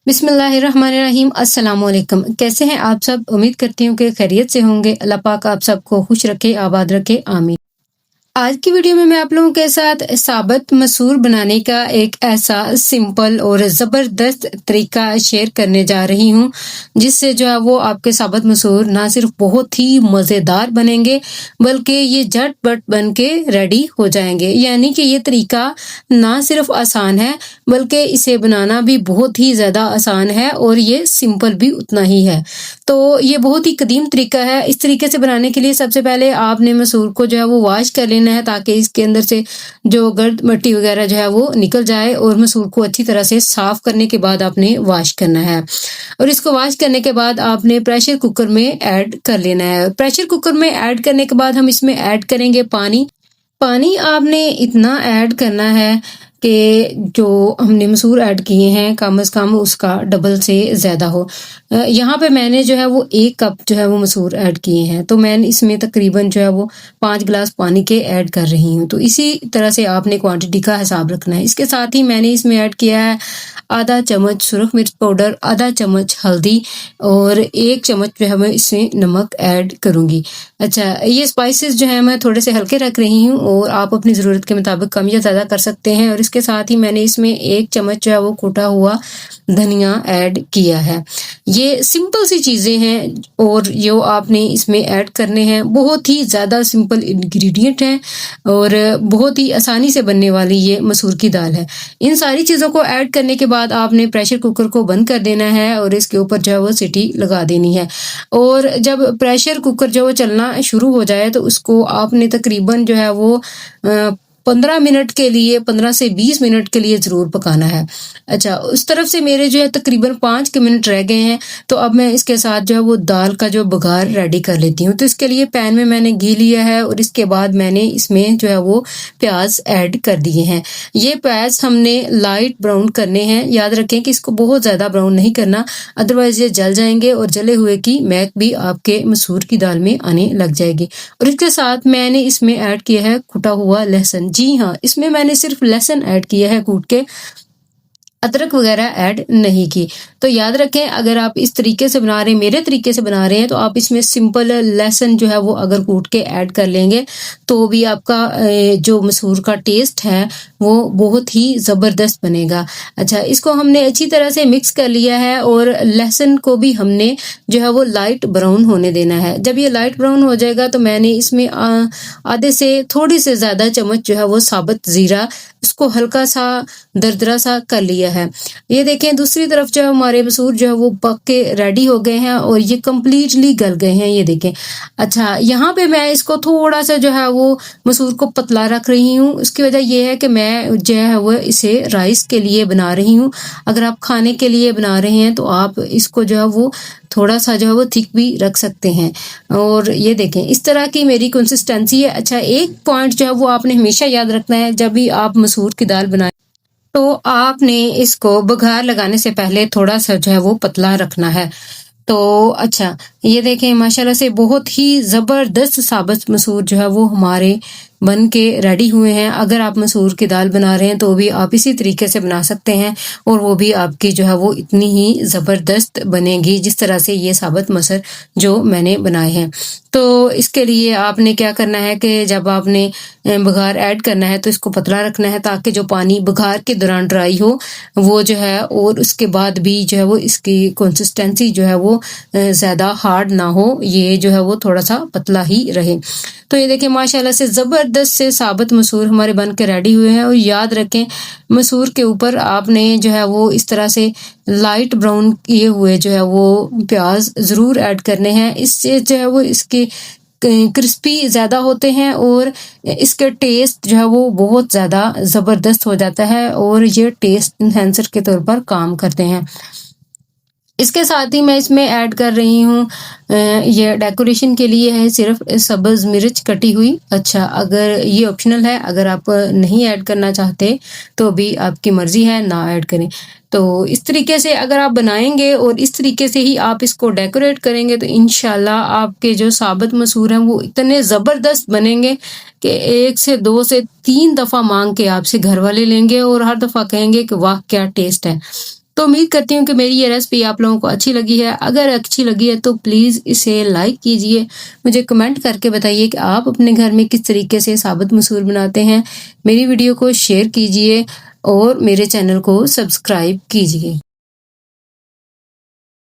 बिस्मिल्लाहिर्रहमानिर्रहीम अस्सलाम वालेकुम। कैसे हैं आप सब? उम्मीद करती हूँ कि खैरियत से होंगे। अल्लाह पाक आप सबको खुश रखे, आबाद रखे, आमीन। आज की वीडियो में मैं आप लोगों के साथ साबुत मसूर बनाने का एक ऐसा सिंपल और ज़बरदस्त तरीका शेयर करने जा रही हूँ, जिससे जो है वो आपके साबुत मसूर ना सिर्फ बहुत ही मज़ेदार बनेंगे, बल्कि ये झटपट बन के रेडी हो जाएंगे। यानी कि ये तरीका ना सिर्फ आसान है, बल्कि इसे बनाना भी बहुत ही ज़्यादा आसान है और ये सिंपल भी उतना ही है। तो ये बहुत ही कदीम तरीका है। इस तरीके से बनाने के लिए सबसे पहले आपने मसूर को जो है वो वॉश कर लेना है, ताकि इसके अंदर से जो गर्द मिट्टी वगैरह जो है वो निकल जाए। और मसूर को अच्छी तरह से साफ करने के बाद आपने वॉश करना है, और इसको वॉश करने के बाद आपने प्रेशर कुकर में ऐड कर लेना है। प्रेशर कुकर में ऐड करने के बाद हम इसमें ऐड करेंगे पानी। पानी आपने इतना ऐड करना है कि जो हमने मसूर ऐड किए हैं कम से कम उसका डबल से ज़्यादा हो। यहाँ पे मैंने जो है वो 1 कप जो है वो मसूर ऐड किए हैं, तो मैंने इसमें तकरीबन जो है वो 5 गिलास पानी के ऐड कर रही हूँ। तो इसी तरह से आपने क्वांटिटी का हिसाब रखना है। इसके साथ ही मैंने इसमें ऐड किया है आधा चम्मच सुरख मिर्च पाउडर, आधा चम्मच हल्दी और 1 चम्मच जो है मैं इसमें नमक ऐड करूँगी। अच्छा, ये स्पाइसेस जो है मैं थोड़े से हल्के रख रही हूँ और आप अपनी ज़रूरत के मुताबिक कम या ज़्यादा कर सकते हैं। और इसके साथ ही मैंने इसमें 1 चम्मच जो है वो कूटा हुआ धनिया ऐड किया है। ये सिंपल सी चीज़ें हैं और जो आपने इसमें ऐड करने हैं, बहुत ही ज़्यादा सिंपल इंग्रेडिएंट हैं और बहुत ही आसानी से बनने वाली ये मसूर की दाल है। इन सारी चीज़ों को ऐड करने के बाद आपने प्रेशर कुकर को बंद कर देना है और इसके ऊपर जो है वो सीटी लगा देनी है। और जब प्रेशर कुकर जो वो चलना शुरू हो जाए तो उसको आपने तकरीबन जो है वो 15 मिनट के लिए 15 से 20 मिनट के लिए ज़रूर पकाना है। अच्छा, उस तरफ से मेरे जो है तकरीबन 5 के मिनट रह गए हैं, तो अब मैं इसके साथ जो है वो दाल का जो बघार रेडी कर लेती हूँ। तो इसके लिए पैन में मैंने घी लिया है और इसके बाद मैंने इसमें जो है वो प्याज ऐड कर दिए हैं। ये प्याज हमने लाइट ब्राउन करने हैं। याद रखें कि इसको बहुत ज़्यादा ब्राउन नहीं करना, अदरवाइज़ ये जल जाएंगे और जले हुए की महक भी आपके मसूर की दाल में आने लग जाएगी। और इसके साथ मैंने इसमें ऐड किया है कुटा हुआ लहसुन। जी हाँ, इसमें मैंने सिर्फ लहसुन ऐड किया है कूट के, अदरक वगैरह ऐड नहीं की। तो याद रखें, अगर आप इस तरीके से बना रहे हैं, मेरे तरीके से बना रहे हैं, तो आप इसमें सिंपल लहसुन जो है वो अगर कूट के ऐड कर लेंगे तो भी आपका जो मसूर का टेस्ट है वो बहुत ही ज़बरदस्त बनेगा। अच्छा, इसको हमने अच्छी तरह से मिक्स कर लिया है और लहसुन को भी हमने जो है वो लाइट ब्राउन होने देना है। जब ये लाइट ब्राउन हो जाएगा तो मैंने इसमें आधे से थोड़ी से ज़्यादा चम्मच जो है वो साबुत ज़ीरा, इसको हल्का सा दरदरा सा कर लिया है। ये देखें, दूसरी तरफ जो है हमारे मसूर जो है वो पक के रेडी हो गए हैं और ये कम्प्लीटली गल गए हैं, ये देखें। अच्छा, यहाँ पे मैं इसको थोड़ा सा जो है वो मसूर को पतला रख रही हूँ। उसकी वजह ये है कि मैं जो है वो इसे राइस के लिए बना रही हूँ। अगर आप खाने के लिए बना रहे हैं तो आप इसको जो है वो थोड़ा सा जो है वो थिक भी रख सकते हैं। और ये देखें, इस तरह की मेरी कंसिस्टेंसी है। अच्छा, एक पॉइंट जो है वो आपने हमेशा याद रखना है, जब भी आप मसूर की दाल बनाएं तो आपने इसको बघार लगाने से पहले थोड़ा सा जो है वो पतला रखना है। तो अच्छा, ये देखें, माशाल्लाह से बहुत ही ज़बरदस्त साबुत मसूर जो है वो हमारे बन के रेडी हुए हैं। अगर आप मसूर की दाल बना रहे हैं तो भी आप इसी तरीके से बना सकते हैं और वो भी आपकी जो है वो इतनी ही ज़बरदस्त बनेगी जिस तरह से ये साबुत मसूर जो मैंने बनाए हैं। तो इसके लिए आपने क्या करना है कि जब आपने बघार ऐड करना है तो इसको पतला रखना है, ताकि जो पानी बघार के दौरान ड्राई हो वो जो है, और उसके बाद भी जो है वो इसकी कंसिस्टेंसी जो है वो ज़्यादा हार्ड ना हो, ये जो है वो थोड़ा सा पतला ही रहे। तो ये देखिए, माशाल्लाह से ज़बरदस्त से साबुत मसूर हमारे बन के रेडी हुए हैं। और याद रखें, मसूर के ऊपर आपने जो है वो इस तरह से लाइट ब्राउन किए हुए जो है वो प्याज ज़रूर ऐड करने हैं। इससे जो है वो इसके क्रिस्पी ज़्यादा होते हैं और इसके टेस्ट जो है वो बहुत ज़्यादा ज़बरदस्त हो जाता है और ये टेस्ट इन्हेंसर के तौर पर काम करते हैं। इसके साथ ही मैं इसमें ऐड कर रही हूँ, ये डेकोरेशन के लिए है, सिर्फ सब्ज़ मिर्च कटी हुई। अच्छा, अगर ये ऑप्शनल है, अगर आप नहीं ऐड करना चाहते तो भी आपकी मर्ज़ी है, ना ऐड करें। तो इस तरीके से अगर आप बनाएंगे और इस तरीके से ही आप इसको डेकोरेट करेंगे तो इंशाल्लाह आपके जो साबुत मसूर हैं वो इतने ज़बरदस्त बनेंगे कि 1 से 2 से 3 दफ़ा मांग के आपसे घर वाले लेंगे और हर दफ़ा कहेंगे कि वाह क्या टेस्ट है। तो उम्मीद करती हूँ कि मेरी ये रेसिपी आप लोगों को अच्छी लगी है। अगर अच्छी लगी है तो प्लीज़ इसे लाइक कीजिए। मुझे कमेंट करके बताइए कि आप अपने घर में किस तरीके से साबुत मसूर बनाते हैं। मेरी वीडियो को शेयर कीजिए और मेरे चैनल को सब्सक्राइब कीजिए।